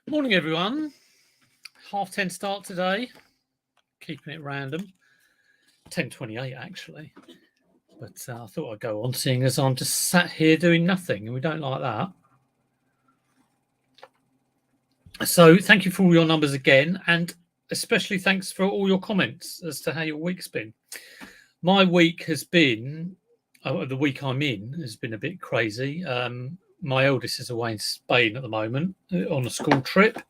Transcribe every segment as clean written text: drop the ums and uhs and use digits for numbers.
Morning, everyone. 10:30 start today. Keeping it random. 10:28 actually. But I thought I'd go on, seeing as I'm just sat here doing nothing, and we don't like that. So thank you for all your numbers again, and especially thanks for all your comments as to how your week's been. My week has been, the week I'm in has been a bit crazy. My eldest is away in Spain at the moment on a school trip.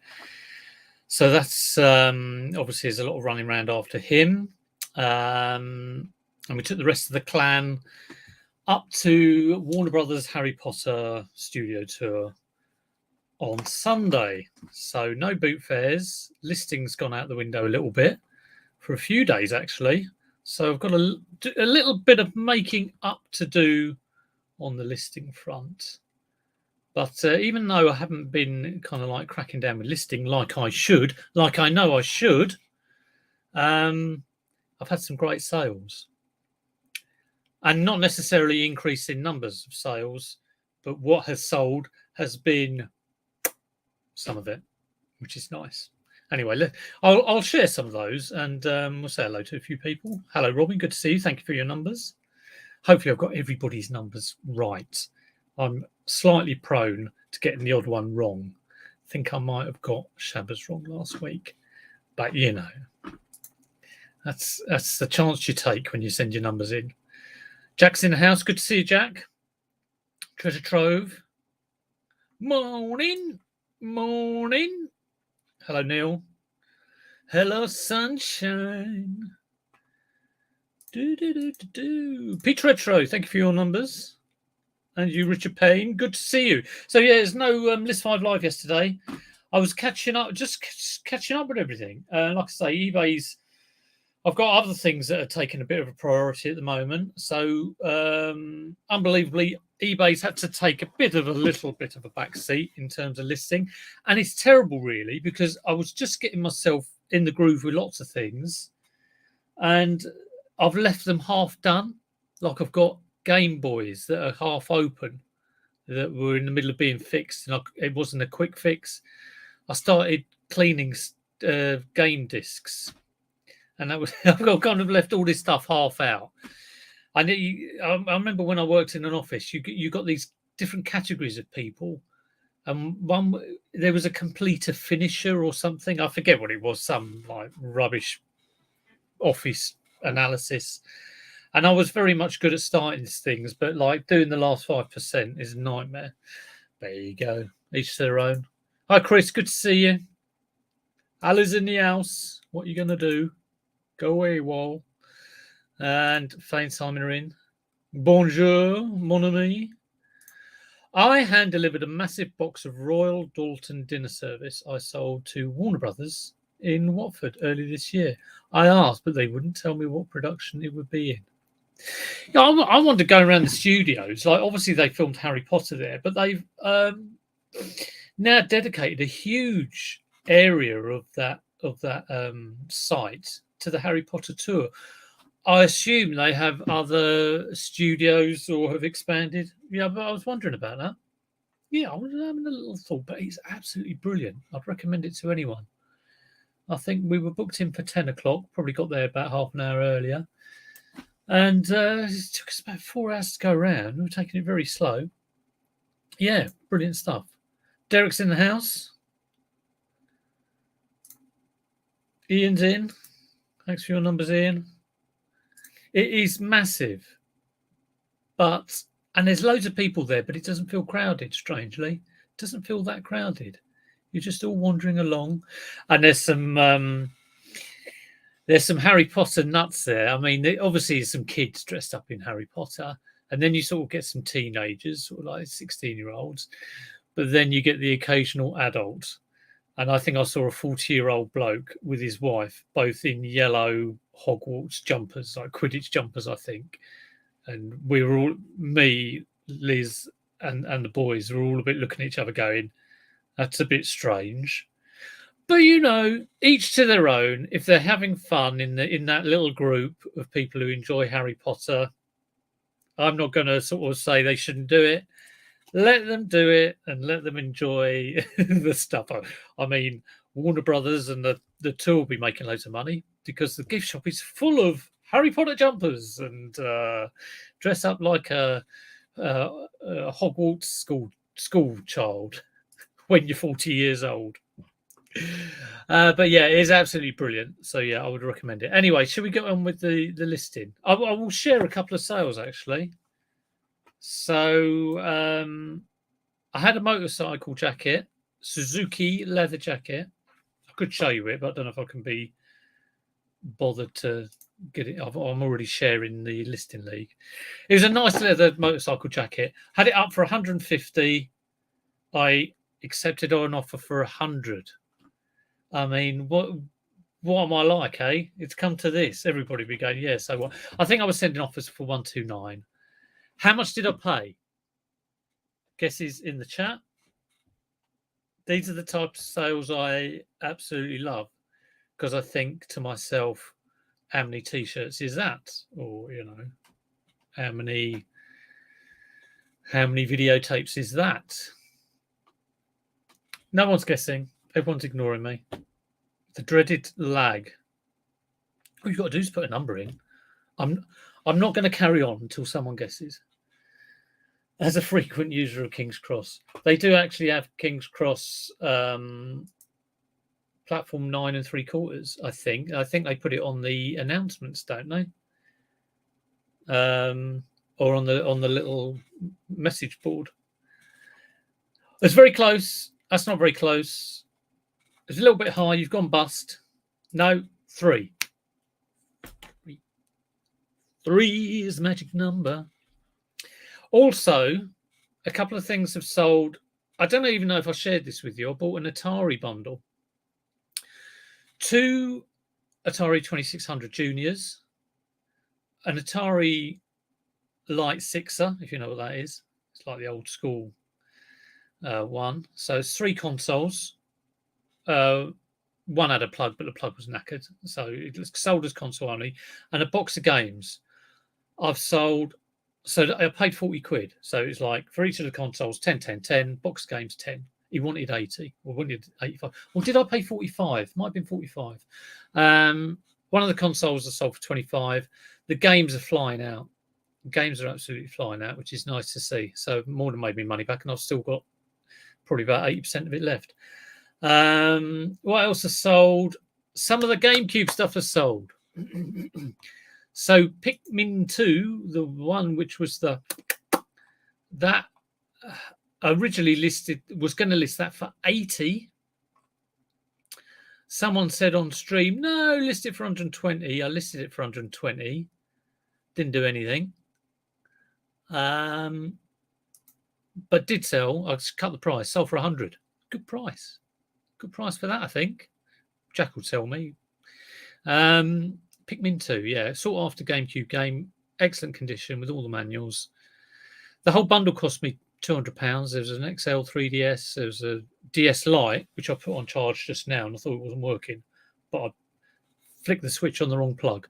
So that's obviously there's a lot of running around after him. And we took the rest of the clan up to Warner Brothers Harry Potter studio tour on Sunday. So no boot fairs. Listing's gone out the window a little bit for a few days, actually. So I've got a little bit of making up to do on the listing front. But even though I haven't been kind of like cracking down with listing like I should, like I know I should, I've had some great sales. And not necessarily increase in numbers of sales, but what has sold has been some of it, which is nice. Anyway, I'll share some of those, and we'll say hello to a few people. Hello, Robin. Good to see you. Thank you for your numbers. Hopefully, I've got everybody's numbers right. I'm slightly prone to getting the odd one wrong. I think I might have got Shabba's wrong last week, but you know, that's the chance you take when you send your numbers in. Jack's in the house. Good to see you, Jack. Treasure Trove. Morning. Hello, Neil. Hello, sunshine. Pete Retro, thank you for your numbers. And you, Richard Payne, good to see you. So yeah, there's no List 5 Live yesterday. I was catching up with everything. Like I say, I've got other things that are taking a bit of a priority at the moment. So unbelievably, eBay's had to take a little bit of a back seat in terms of listing. And it's terrible, really, because I was just getting myself in the groove with lots of things. And I've left them half done. Like I've got Game Boys that are half open that were in the middle of being fixed. And it wasn't a quick fix. I started cleaning game discs. And that was I've kind of left all this stuff half out. I remember when I worked in an office, you got these different categories of people, and there was a completer finisher or something. I forget what it was, some like rubbish office analysis. And I was very much good at starting these things, but like doing the last 5% is a nightmare. There you go. Each to their own. Hi, Chris. Good to see you. Ali's in the house. What are you going to do? Go away, Wall. And Fane Simon are in. Bonjour, mon ami. I hand-delivered a massive box of Royal Dalton dinner service I sold to Warner Brothers in Watford early this year. I asked, but they wouldn't tell me what production it would be in. Yeah, I want to go around the studios. Like, obviously, they filmed Harry Potter there, but they've now dedicated a huge area of that site to the Harry Potter tour. I assume they have other studios or have expanded. Yeah, but I was wondering about that. Yeah, I was having a little thought, but it's absolutely brilliant. I'd recommend it to anyone. I think we were booked in for 10 o'clock, probably got there about half an hour earlier. And it took us about 4 hours to go around. We were taking it very slow. Yeah, brilliant stuff. Derek's in the house. Ian's in. Thanks for your numbers, Ian. It is massive. And there's loads of people there, but it doesn't feel crowded, strangely. It doesn't feel that crowded. You're just all wandering along. And there's some Harry Potter nuts there. I mean, obviously there's some kids dressed up in Harry Potter. And then you sort of get some teenagers, sort of like 16-year-olds. But then you get the occasional adult. And I think I saw a 40-year-old bloke with his wife, both in yellow Hogwarts jumpers, like Quidditch jumpers, I think. And we were all, me, Liz, and the boys were all a bit looking at each other going, that's a bit strange. But, you know, each to their own. If they're having fun in that little group of people who enjoy Harry Potter, I'm not going to sort of say they shouldn't do it. Let them do it and let them enjoy the stuff. I mean, Warner Brothers and the two will be making loads of money because the gift shop is full of Harry Potter jumpers and dress up like a Hogwarts school child when you're 40 years old. But yeah, it is absolutely brilliant. So yeah, I would recommend it. Anyway, should we get on with the listing? I will share a couple of sales actually. So I had a motorcycle jacket, Suzuki leather jacket. I could show you it, but I don't know if I can be bothered to get it. I'm already sharing the listing league. It was a nice leather motorcycle jacket. Had it up for 150. I accepted an offer for 100. I mean, what am I like, eh? It's come to this. Everybody be going, yeah, so what? I think I was sending offers for 129. How much did I pay? Guesses in the chat. These are the types of sales I absolutely love because I think to myself, how many t-shirts is that? Or, you know, how many videotapes is that? No one's guessing. Everyone's ignoring me. The dreaded lag. All you've got to do is put a number in. I'm not going to carry on until someone guesses. As a frequent user of King's Cross, they do actually have King's Cross platform 9 3/4. I think they put it on the announcements, don't they? Or on the little message board. It's very close. That's not very close. It's a little bit high. You've gone bust. No, 3. 3 is the magic number. Also, a couple of things have sold. I don't even know if I shared this with you. I bought an Atari bundle. 2 Atari 2600 Juniors, an Atari Light Sixer, if you know what that is. It's like the old school one. So it's 3 consoles. One had a plug, but the plug was knackered. So it was sold as console only. And a box of games. I've sold... So I paid 40 quid. So it's like for each of the consoles, 10, 10, 10, box games 10. He wanted 80 or wanted 85. Or did I pay 45? Might have been 45. One of the consoles are sold for 25. The games are flying out. The games are absolutely flying out, which is nice to see. So more than made me money back, and I've still got probably about 80% of it left. What else has sold? Some of the GameCube stuff has sold. So Pikmin 2, the one which was that originally was going to list that for 80. Someone said on stream, no, list it for 120. I listed it for 120. Didn't do anything. But did sell. I cut the price. Sold for 100. Good price. Good price for that, I think. Jack will tell me. Pikmin 2, yeah, sought after GameCube game, excellent condition with all the manuals. The whole bundle cost me £200. There was an XL 3DS, there was a DS Lite, which I put on charge just now, and I thought it wasn't working, but I flicked the switch on the wrong plug.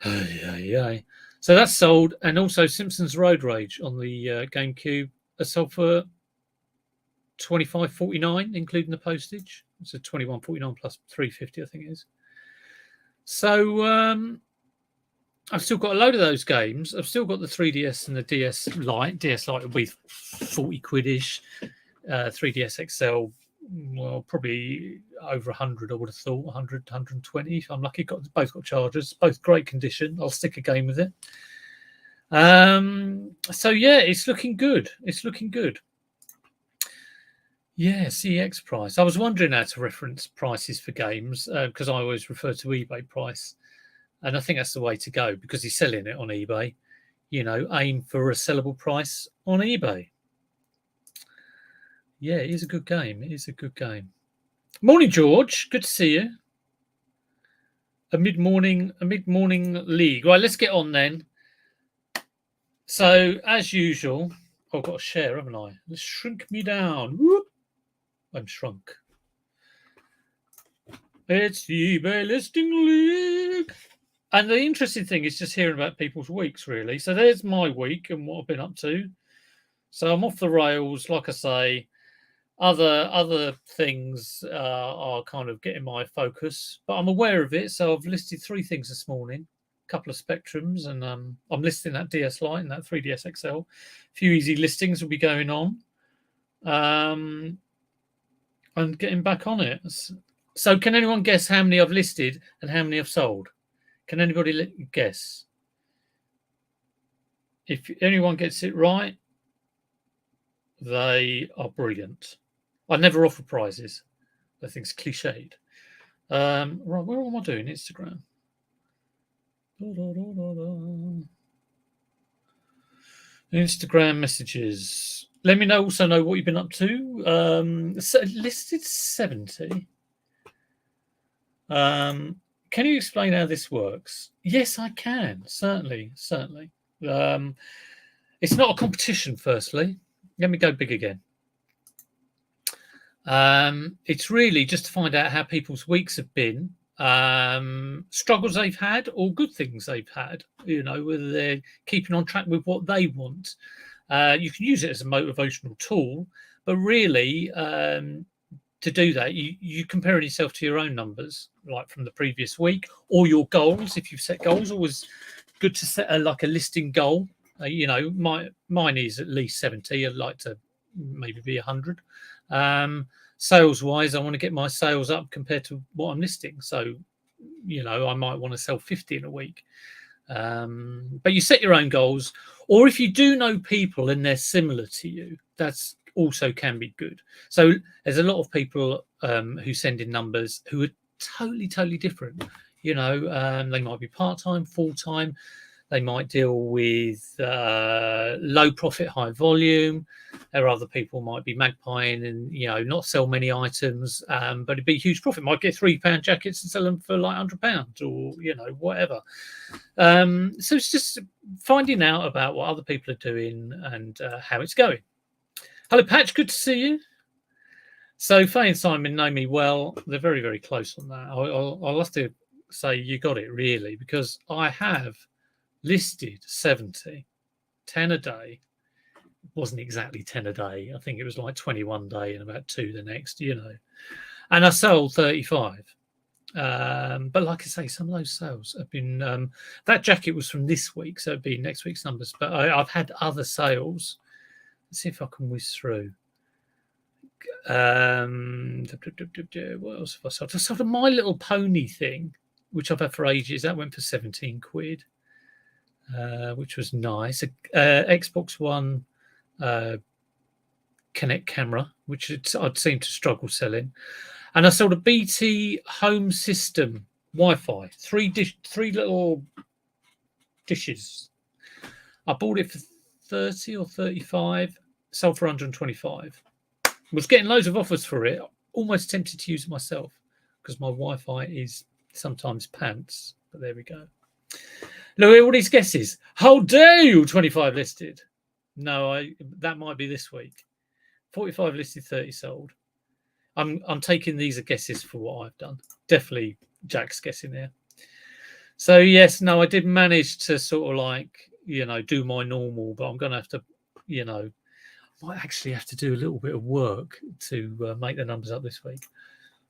So that's sold, and also Simpsons Road Rage on the GameCube are sold for $25.49, including the postage. It's a $21.49 plus $3.50, I think it is. So I've still got a load of those games. I've still got the 3DS and the DS Lite. DS Lite will be 40 quid-ish. 3DS XL, well, probably over 100, I would have thought. 100, 120 if I'm lucky. Both got chargers. Both great condition. I'll stick a game with it. So, yeah, it's looking good. It's looking good. Yeah, CX price. I was wondering how to reference prices for games because I always refer to eBay price. And I think that's the way to go because he's selling it on eBay. You know, aim for a sellable price on eBay. Yeah, it is a good game. It is a good game. Morning, George. Good to see you. A mid-morning league. Right, let's get on then. So, as usual, I've got to share, haven't I? Let's shrink me down. Whoop. I'm shrunk. It's the eBay listing league. And the interesting thing is just hearing about people's weeks, really. So there's my week and what I've been up to. So I'm off the rails, like I say. Other things are kind of getting my focus, but I'm aware of it. So I've listed 3 things this morning, a couple of Spectrums, and I'm listing that DS Lite and that 3DS XL. A few easy listings will be going on, and getting back on it. So can anyone guess how many I've listed and how many I've sold? Can anybody guess? If anyone gets it right, they are brilliant. I never offer prizes. I think it's cliched. Right, where am I doing? Instagram. Instagram messages. Let me also know what you've been up to. So listed 70. Can you explain how this works? Yes, I can. Certainly. It's not a competition, firstly. Let me go big again. It's really just to find out how people's weeks have been, struggles they've had, or good things they've had, whether they're keeping on track with what they want. You can use it as a motivational tool, but really, to do that, you compare yourself to your own numbers, like from the previous week, or your goals. If you've set goals, always good to set a listing goal. Mine is at least 70. I'd like to maybe be 100. Sales wise, I want to get my sales up compared to what I'm listing. So, I might want to sell 50 in a week. But you set your own goals, or if you do know people and they're similar to you, that's also can be good. So there's a lot of people who send in numbers who are totally different. They might be part-time, full-time. They might deal with low profit, high volume. There are other people might be magpieing and not sell many items, but it'd be a huge profit. Might get £3 jackets and sell them for like £100 or whatever. So it's just finding out about what other people are doing and how it's going. Hello, Patch. Good to see you. So Faye and Simon know me well. They're very, very close on that. I'll have to say you got it really, because I have listed 70, 10 a day. It wasn't exactly 10 a day. I think it was like 21 day and about 2 the next, and I sold 35. But like I say, some of those sales have been, that jacket was from this week, so it'd be next week's numbers, but I've had other sales. Let's see if I can whiz through. What else have I sold? I sold a My Little Pony thing, which I've had for ages. That went for 17 quid. Which was nice. Xbox One Kinect camera, which I'd seem to struggle selling. And I sold a BT Home System Wi-Fi, three little dishes. I bought it for 30 or 35, sold for 125. Was getting loads of offers for it. Almost tempted to use it myself because my Wi-Fi is sometimes pants. But there we go. Look at all these guesses. How dare you? 25 listed. No, that might be this week. 45 listed, 30 sold. I'm taking these as guesses for what I've done. Definitely Jack's guessing there. So yes, no, I did manage to sort of do my normal, but I'm going to have to, might actually have to do a little bit of work to make the numbers up this week.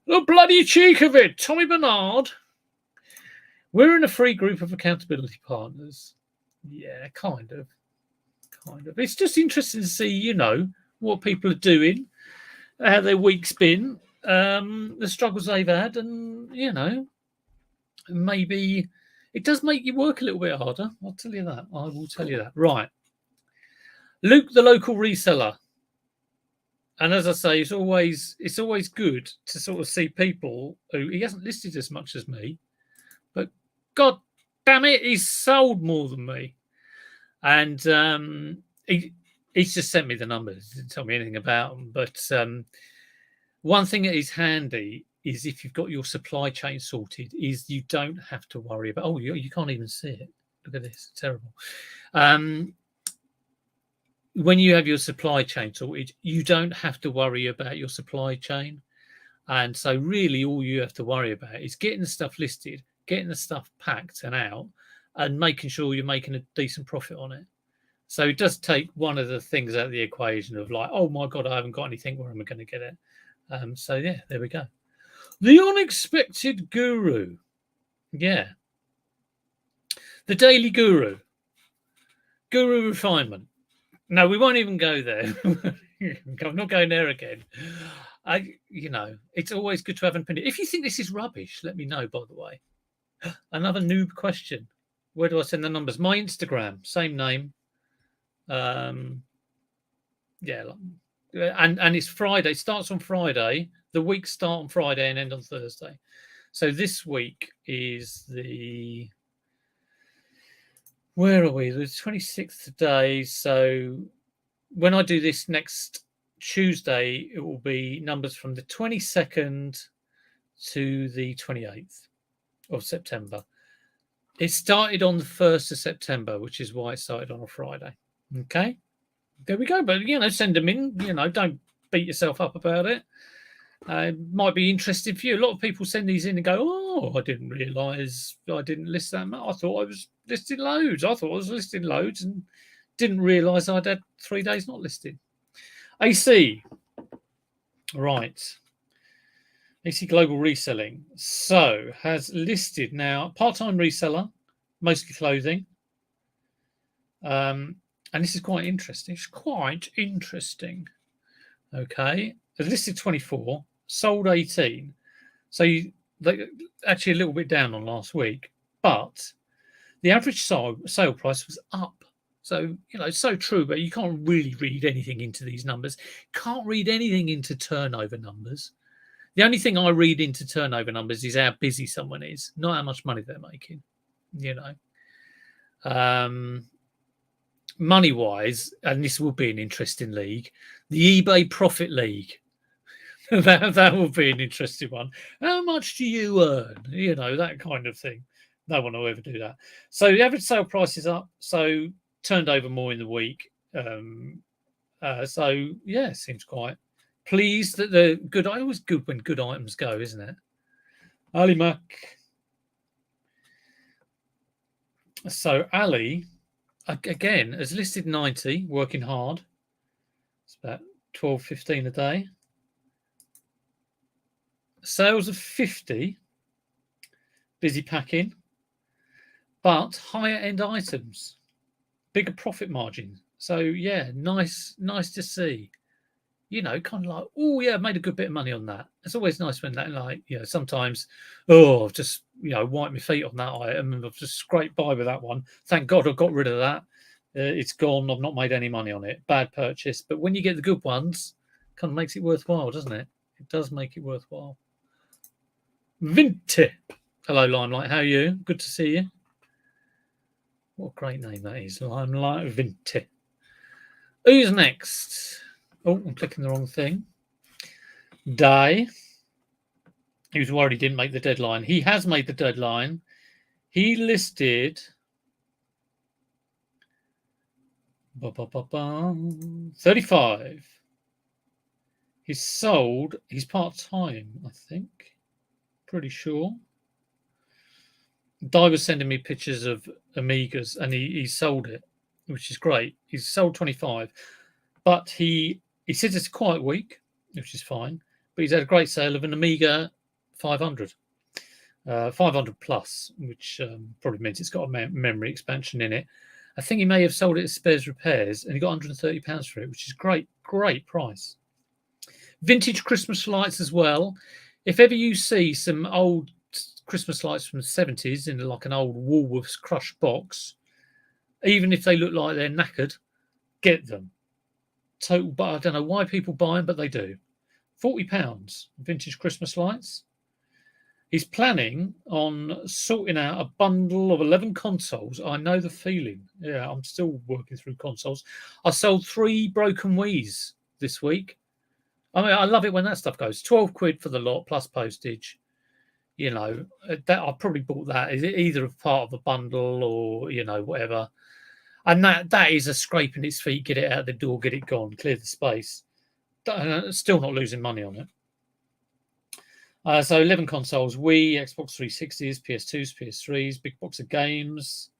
The bloody cheek of it, Tommy Bernard. We're in a free group of accountability partners. Yeah, kind of. It's just interesting to see, what people are doing, how their week's been, the struggles they've had, and, maybe it does make you work a little bit harder. I'll tell you that. I will tell you that. Right. Luke, the local reseller. And as I say, it's always good to sort of see people who he hasn't listed as much as me, but God damn it, he's sold more than me. And he's just sent me the numbers. He didn't tell me anything about them. But one thing that is handy is if you've got your supply chain sorted, is you don't have to worry about, oh, you can't even see it. Look at this, it's terrible. When you have your supply chain sorted, you don't have to worry about your supply chain. And so really all you have to worry about is getting the stuff listed, getting the stuff packed and out, and making sure you're making a decent profit on it. So it does take one of the things out of the equation of like, oh my God, I haven't got anything. Where am I going to get it? So yeah, there we go. The unexpected guru. Yeah. The daily guru. Guru refinement. No, we won't even go there. I'm not going there again. It's always good to have an opinion. If you think this is rubbish, let me know, by the way. Another noob question. Where do I send the numbers? My Instagram, same name. And it's Friday. It starts on Friday. The weeks start on Friday and end on Thursday. So this week is where are we? The 26th today. So when I do this next Tuesday, it will be numbers from the 22nd to the 28th of September. It started on the 1st of September, which is why it started on a Friday. Okay, there we go. But, send them in. Don't beat yourself up about it. It might be interesting for you. A lot of people send these in and go, oh, I didn't realise I didn't list that much. I thought I was listing loads. And didn't realise I'd had 3 days not listed. AC. Right. AC Global Reselling. So, has listed now part-time reseller, mostly clothing. And this is quite interesting. It's quite interesting. Okay. Has listed 24, sold 18. So, they actually a little bit down on last week. But the average sale price was up. So, it's so true, but you can't really read anything into these numbers. Can't read anything into turnover numbers. The only thing I read into turnover numbers is how busy someone is, not how much money they're making, Money-wise, and this will be an interesting league, the eBay Profit League. that will be an interesting one. How much do you earn? That kind of thing. No one will ever do that. So the average sale price is up. So turned over more in the week. Seems quite pleased that the good. Always good when good items go, isn't it? Ali Mac. So Ali, again, has listed 90, working hard. It's about 12-15 a day. Sales of 50, busy packing, but higher end items, bigger profit margin. So yeah, nice to see. Kind of like, oh yeah, I've made a good bit of money on that. It's always nice when that, sometimes, I've just, wiped my feet on that item and I've just scraped by with that one. Thank God I've got rid of that. It's gone. I've not made any money on it. Bad purchase. But when you get the good ones, kind of makes it worthwhile, doesn't it? It does make it worthwhile. Vinti. Hello, Limelight. How are you? Good to see you. What a great name that is. Limelight Vinti. Who's next? Oh, I'm clicking the wrong thing. Dai. He was worried he didn't make the deadline. He has made the deadline. He listed 35. He's sold. He's part-time, I think. Pretty sure. Dai was sending me pictures of Amigas and he sold it, which is great. He's sold 25. But he says it's a quiet week, which is fine. But he's had a great sale of an Amiga 500. 500 plus, which probably means it's got a memory expansion in it. I think he may have sold it as spares repairs and he got £130 for it, which is great price. Vintage Christmas lights as well. If ever you see some old Christmas lights from the 70s in like an old Woolworths crushed box, even if they look like they're knackered, get them. Total, but I don't know why people buy them, but they do. £40 vintage Christmas lights. He's planning on sorting out a bundle of 11 consoles. I know the feeling. Yeah, I'm still working through consoles. I sold 3 broken Wiis this week. I mean, I love it when that stuff goes. 12 quid for the lot plus postage. That I probably bought that either as part of a bundle or, whatever. And that is a scraping its feet, get it out the door, get it gone, clear the space. Still not losing money on it. So 11 consoles, Wii, Xbox 360s, PS2s, PS3s, big box of games.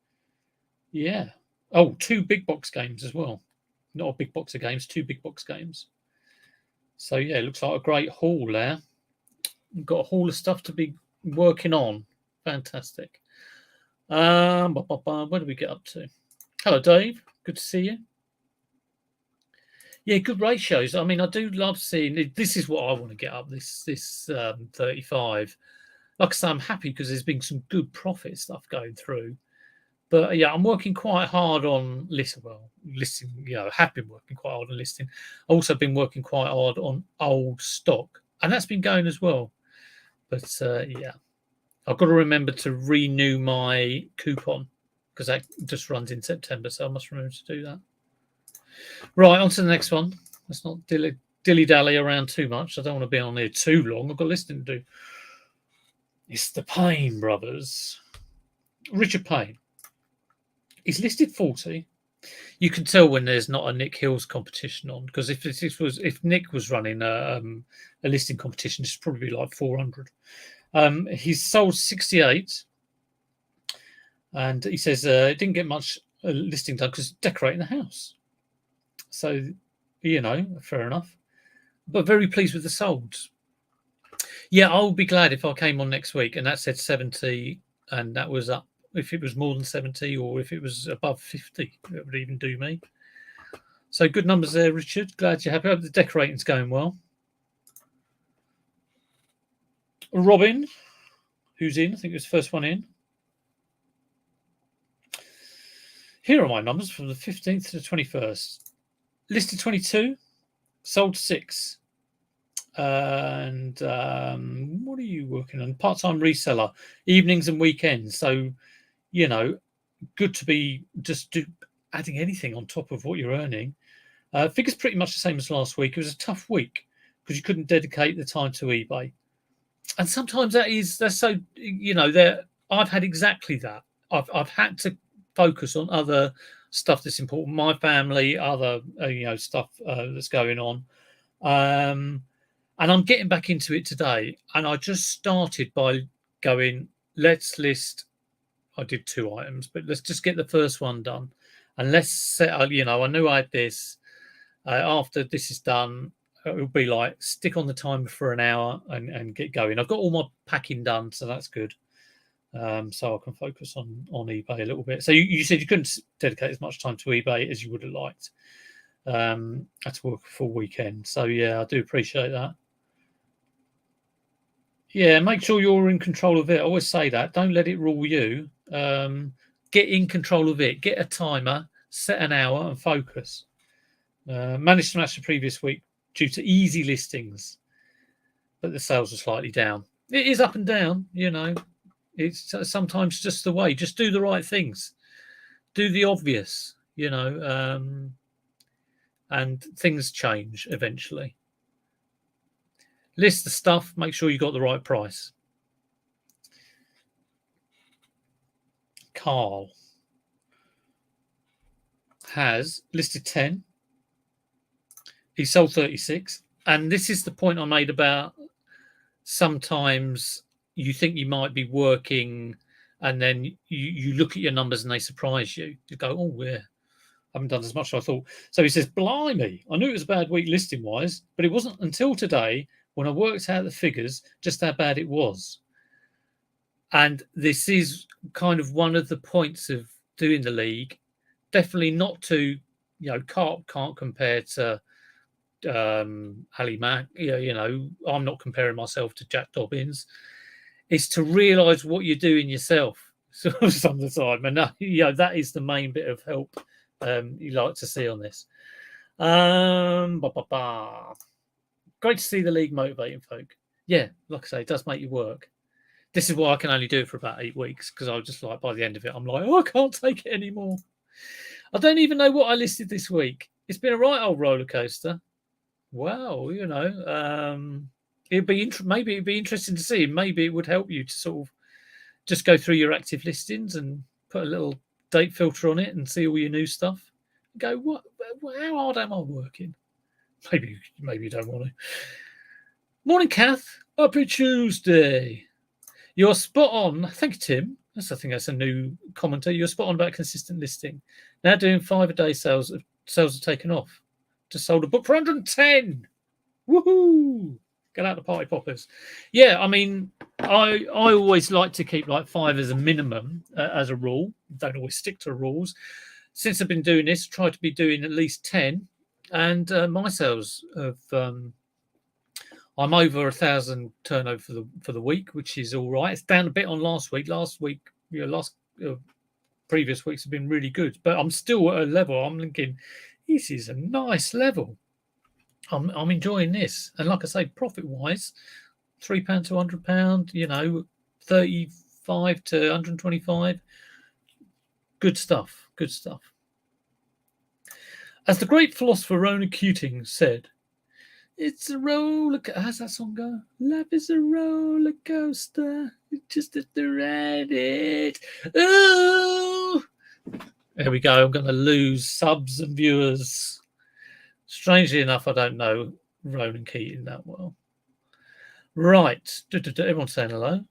Yeah. Oh, 2 big box games as well. Not a big box of games, 2 big box games. So yeah, it looks like a great haul there. We've got a haul of stuff to be working on. Fantastic. Where do we get up to? Hello, Dave. Good to see you. Yeah, good ratios. I mean, I do love seeing. This is what I want to get up. This 35. Like I say, I'm happy because there's been some good profit stuff going through. But yeah, I'm working quite hard on listing. You know, have been working quite hard on listing. Also been working quite hard on old stock, and that's been going as well. But yeah, I've got to remember to renew my coupon because that just runs in September, so I must remember to do that. Right, on to the next one. Let's not dilly-dally around too much. I don't want to be on here too long. I've got listing to do. It's the Payne brothers. Richard Payne. He's listed 40. You can tell when there's not a Nick Hills competition on, because if Nick was running a listing competition, it's probably like 400. He's sold 68, and he says it didn't get much listing done because decorating the house. So, you know, fair enough. But very pleased with the solds. Yeah, I'll be glad if I came on next week and that said 70 and that was up. If it was more than 70 or if it was above 50, it would even do me. So good numbers there, Richard. Glad you're happy. I hope the decorating's going well. Robin, who's in? I think it was the first one in. Here are my numbers from the 15th to the 21st. Listed 22, sold 6. And what are you working on? Part-time reseller, evenings and weekends. So, you know, good to be just adding anything on top of what you're earning. Figures pretty much the same as last week. It was a tough week because you couldn't dedicate the time to eBay. And sometimes that's so, you know, I've had exactly that. I've had to focus on other stuff that's important, my family, other you know, stuff that's going on, and I'm getting back into it today. And I just started by going, let's list. I did 2 items, but let's just get the first one done, and let's set. You know, I knew I had this. After this is done, it'll be like stick on the timer for an hour and get going. I've got all my packing done, so that's good. So I can focus on eBay a little bit. So you said you couldn't dedicate as much time to eBay as you would have liked. I had to work a full weekend. So yeah, I do appreciate that. Yeah, make sure you're in control of it. I always say that. Don't let it rule you. Get in control of it. Get a timer, set an hour, and focus. Managed to smash the previous week due to easy listings, but the sales are slightly down. It is up and down, you know. It's sometimes just the way. Just do the right things. Do the obvious, you know, and things change eventually. List the stuff. Make sure you got the right price. Carl has listed 10. He sold 36. And this is the point I made about sometimes you think you might be working and then you look at your numbers and they surprise you. You go, oh, yeah, I haven't done as much as I thought. So he says, blimey, I knew it was a bad week listing-wise, but it wasn't until today when I worked out the figures just how bad it was. And this is kind of one of the points of doing the league. Definitely not to, you know, Carp can't compare to Ali Mack. You know, I'm not comparing myself to Jack Dobbins. It's to realise what you're doing yourself some of the time, and you know that is the main bit of help you like to see on this. Great to see the league motivating folk. Yeah, like I say, it does make you work. This is why I can only do it for about 8 weeks because I was just like, by the end of it, I'm like, oh, I can't take it anymore. I don't even know what I listed this week. It's been a right old roller coaster. Wow, you know, maybe it'd be interesting to see. Maybe it would help you to sort of just go through your active listings and put a little date filter on it and see all your new stuff. Go, what? How hard am I working? Maybe you don't want to. Morning, Kath. Happy Tuesday. You're spot on. Thank you, Tim. I think that's a new commenter. You're spot on about consistent listing. Now doing 5 a day sales. Sales have taken off. Just sold a book for 110. Woohoo! Get out the party poppers. Yeah, I mean, I always like to keep like 5 as a minimum as a rule. Don't always stick to rules. Since I've been doing this, try to be doing at least 10. And my sales of I'm over 1,000 turnover for the week, which is all right. It's down a bit on last week. Last week, previous weeks have been really good, but I'm still at a level. I'm thinking this is a nice level. I'm enjoying this, and like I say, profit wise, £3 to £100, 35 to 125. Good stuff. Good stuff. As the great philosopher Ronan Keating said, it's a roller coaster. How's that song go? Life is a roller coaster. You just have to ride it. Oh! There we go. I'm going to lose subs and viewers. Strangely enough, I don't know Ronan Keating that well. Right. Everyone's saying hello.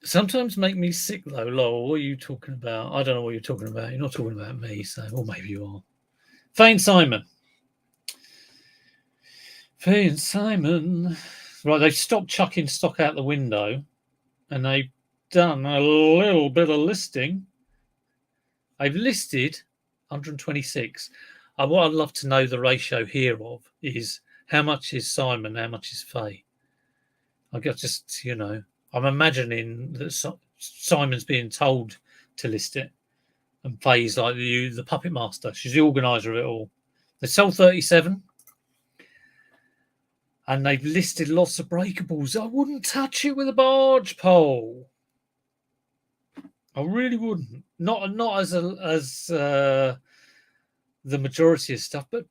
Sometimes make me sick, though, Lowell. What are you talking about? I don't know what you're talking about. You're not talking about me, so, or maybe you are. Fane Simon. Fane Simon. Right, they've stopped chucking stock out the window, and they've done a little bit of listing. They've listed 126. What I'd love to know the ratio here of is how much is Simon, how much is Faye. I got just, I'm imagining that Simon's being told to list it, and Faye's like the puppet master. She's the organizer of it all. They sold 37, and they've listed lots of breakables. I wouldn't touch it with a barge pole. I really wouldn't. Not as the majority of stuff, but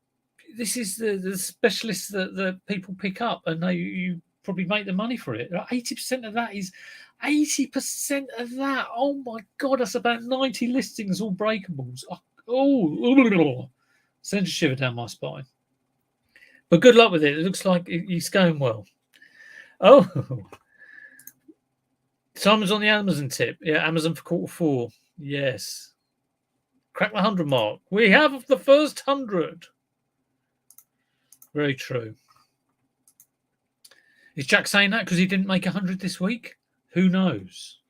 this is the specialists that people pick up, and you probably make the money for it. 80% of that is 80% of that. Oh my God, that's about 90 listings, all breakables. Oh, send a shiver down my spine. But good luck with it. It looks like it's going well. Oh, Simon's on the Amazon tip. Yeah, Amazon for Q4. Yes. Crack the 100 mark. We have the first 100. Very true. Is Jack saying that because he didn't make 100 this week? Who knows?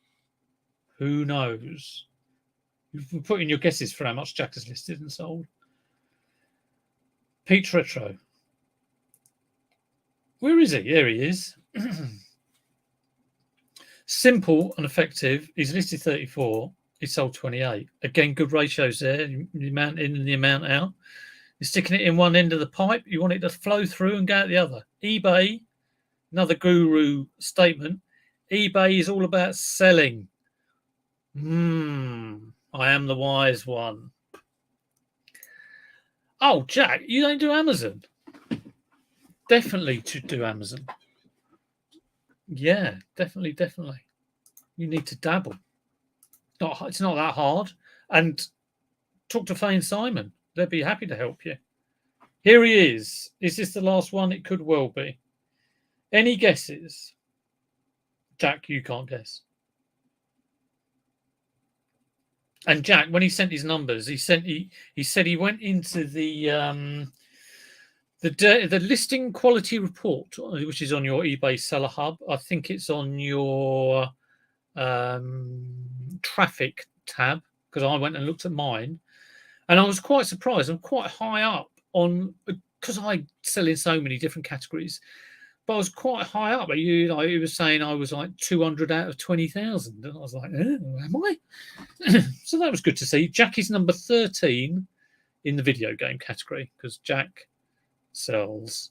Who knows? You've put in your guesses for how much Jack has listed and sold. Pete Retro. Where is he? There he is. Simple and effective. He's listed 34. He sold 28. Again, good ratios there. The amount in and the amount out. You're sticking it in one end of the pipe. You want it to flow through and go out the other. eBay, another guru statement. eBay is all about selling. I am the wise one. Oh, Jack, you don't do Amazon? Definitely to do Amazon. Yeah, definitely. You need to dabble. It's not that hard. And talk to Fane Simon. They'd be happy to help you. Here he is. Is this the last one? It could well be. Any guesses? Jack, you can't guess. And Jack, when he sent his numbers, he said he went into the listing quality report, which is on your eBay Seller Hub. I think it's on your traffic tab, because I went and looked at mine, and I was quite surprised. I'm quite high up on, because I sell in so many different categories, but I was quite high up. He was saying I was like 200 out of 20,000, and I was like, am I? So that was good to see. Jack is number 13 in the video game category, because Jack sells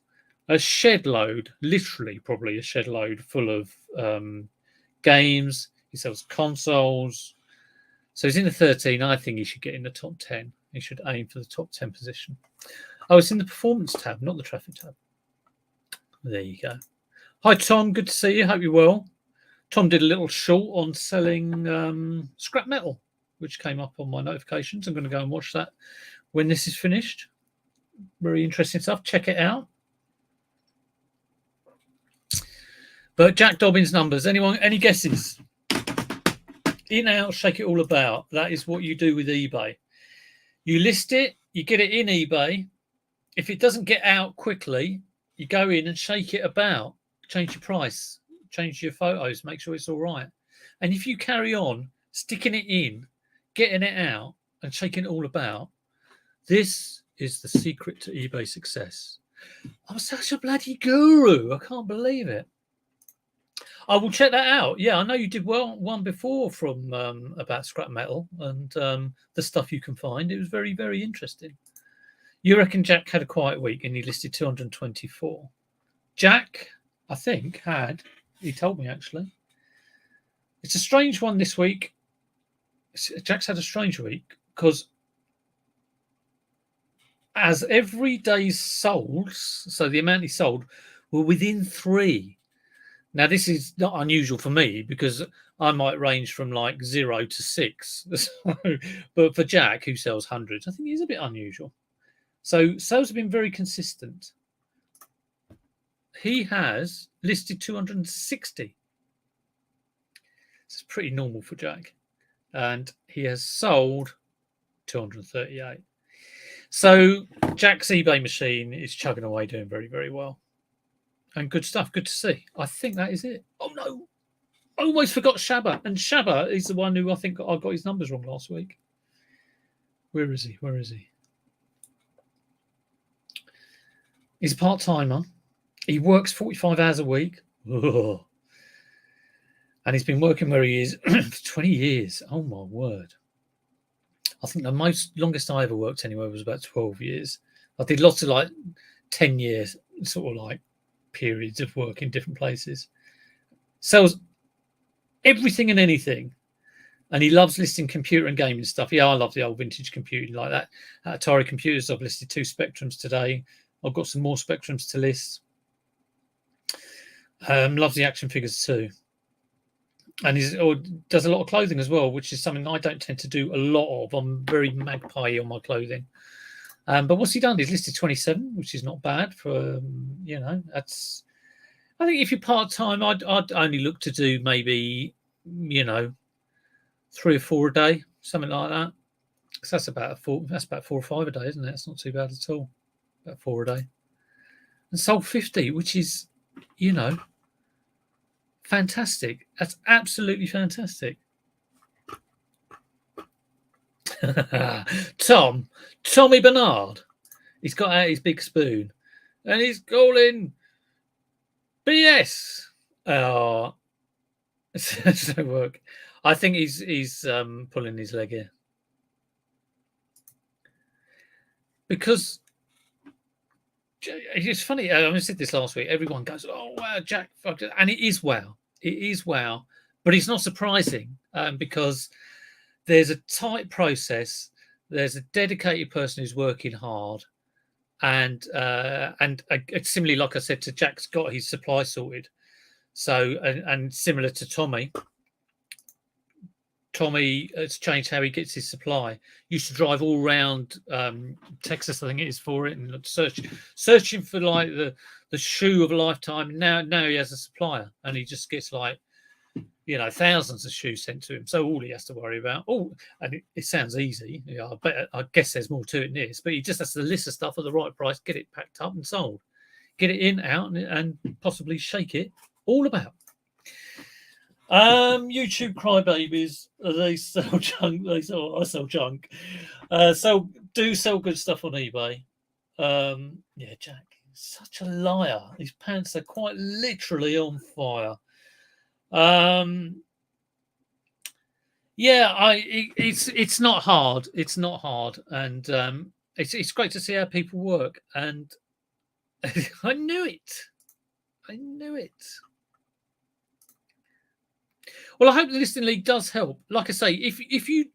a shed load, literally probably a shed load full of games. He sells consoles. So he's in the 13. I think he should get in the top 10. He should aim for the top 10 position. Oh, it's in the performance tab, not the traffic tab. There you go. Hi, Tom. Good to see you. Hope you're well. Tom did a little short on selling scrap metal, which came up on my notifications. I'm going to go and watch that when this is finished. Very interesting stuff. Check it out. But Jack Dobbins numbers. Anyone? Any guesses? In, out, shake it all about. That is what you do with eBay. You list it, you get it in eBay. If it doesn't get out quickly, you go in and shake it about, change your price, change your photos, make sure it's all right. And if you carry on sticking it in, getting it out, and shaking it all about, this is the secret to eBay success. I'm such a bloody guru. I can't believe it. I will check that out. Yeah, I know you did one before from about scrap metal and the stuff you can find. It was very, very interesting. You reckon Jack had a quiet week and he listed 224. Jack, I think, he told me actually. It's a strange one this week. Jack's had a strange week because as every day's sold, so the amount he sold were within 3. Now, this is not unusual for me because I might range from like 0 to 6. But for Jack, who sells hundreds, I think he's a bit unusual. So sales have been very consistent. He has listed 260. It's pretty normal for Jack. And he has sold 238. So Jack's eBay machine is chugging away, doing very, very well. And good stuff. Good to see. I think that is it. Oh, no. I almost forgot Shabba. And Shabba is the one who I think I got his numbers wrong last week. Where is he? Where is he? He's a part-timer. He works 45 hours a week. Ugh. And he's been working where he is for 20 years. Oh, my word. I think the longest I ever worked anywhere was about 12 years. I did lots of like 10 years, sort of like periods of work in different places. Sells everything and anything. And he loves listing computer and gaming stuff. Yeah, I love the old vintage computing like that. At Atari Computers, I've listed 2 Spectrums today. I've got some more Spectrums to list. Loves the action figures too. And does a lot of clothing as well, which is something I don't tend to do a lot of. I'm very magpie on my clothing. But what's he done? He's listed 27, which is not bad for, that's... I think if you're part-time, I'd only look to do maybe, 3 or 4 a day, something like that. So that's about 4 or 5 a day, isn't it? It's not too bad at all. About 4 a day. And sold 50, which is, fantastic. That's absolutely fantastic. Tommy Bernard. He's got out his big spoon and he's calling BS. Oh, it doesn't work. I think he's pulling his leg here. Because it's funny. I said this last week. Everyone goes, "Oh wow, Jack!" And it is wow. It is wow. But it's not surprising because there's a tight process. There's a dedicated person who's working hard, and similarly, like I said, to Jack's got his supply sorted. So and similar to Tommy. Tommy has changed how he gets his supply. Used to drive all around Texas, I think it is, for it, and searching for like the shoe of a lifetime. Now he has a supplier, and he just gets like thousands of shoes sent to him. So all he has to worry about, and it sounds easy. I guess there's more to it than this, but he just has to list the stuff at the right price, get it packed up and sold, get it in, out, and possibly shake it all about. YouTube crybabies, they sell junk. I sell junk. So do sell good stuff on eBay. Yeah, Jack, such a liar. His pants are quite literally on fire. Yeah, it's not hard. It's not hard, and it's great to see how people work. And I knew it. Well, I hope the Listing League does help. Like I say, if you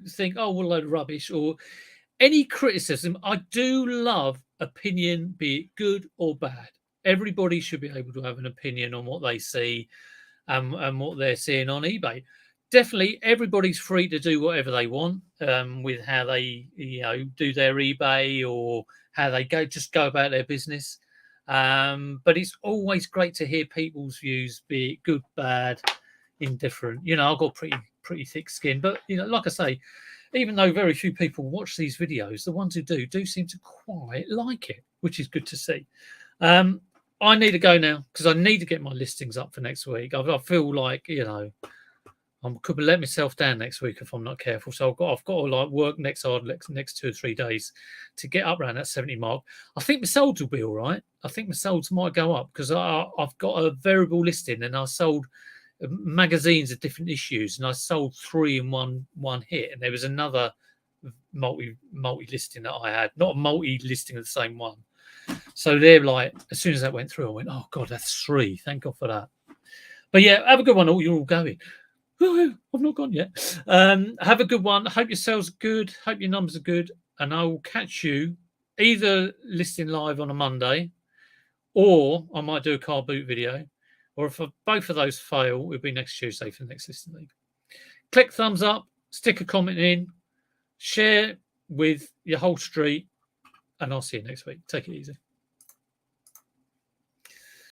think, oh, what a load of rubbish, or any criticism, I do love opinion, be it good or bad. Everybody should be able to have an opinion on what they see and what they're seeing on eBay. Definitely, everybody's free to do whatever they want with how they do their eBay or how they go about their business. But it's always great to hear people's views, be it good, bad, indifferent. I've got pretty pretty thick skin. But like I say, even though very few people watch these videos, the ones who do seem to quite like it, which is good to see. I need to go now because I need to get my listings up for next week. I feel like I could let myself down next week if I'm not careful. So I've got to like work next 2 or 3 days to get up around that 70 mark. I think my solds will be all right. I think my solds might go up because I've got a variable listing and I sold magazines of different issues and I sold 3 in one hit, and there was another multi listing that I had, not a multi listing of the same one. So they're like, as soon as that went through, I went, oh God, that's 3. Thank God for that. But yeah, have a good one. All you're all going. I've not gone yet. Have a good one. Hope your sales are good. Hope your numbers are good. And I will catch you either listing live on a Monday, or I might do a car boot video. Or if both of those fail, it'll be next Tuesday for the next listing league. Click thumbs up, stick a comment in, share with your whole street, and I'll see you next week. Take it easy.